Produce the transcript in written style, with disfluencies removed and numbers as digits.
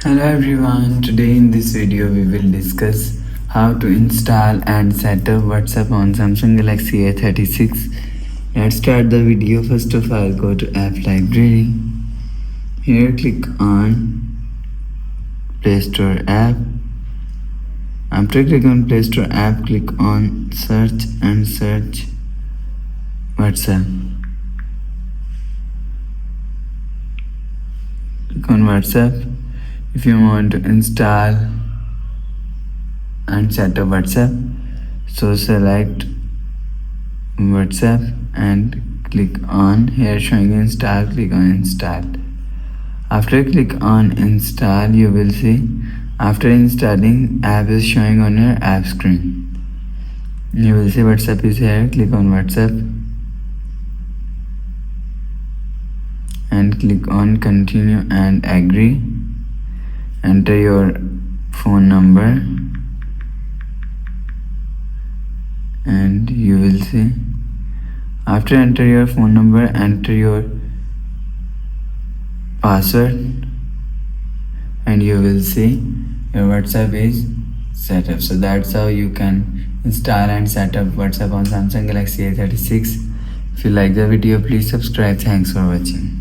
Hello everyone, today in this video we will discuss how to install and set up WhatsApp on Samsung Galaxy A36. Let's start the video. First of all, go to app library. Here click on Play Store app. After click on Play Store app, click on search and search WhatsApp. Click on WhatsApp. If you want to install and set up WhatsApp, so select WhatsApp and click on here showing install. Click on install. After click on install, you will see after installing app is showing on your app screen. You will see WhatsApp is here. Click on WhatsApp and click on continue and agree. Enter your phone number and you will see after enter your phone number, enter your password and you will see your WhatsApp is set up. So that's how you can install and set up WhatsApp on Samsung Galaxy A36. If you like the video, please subscribe. Thanks for watching.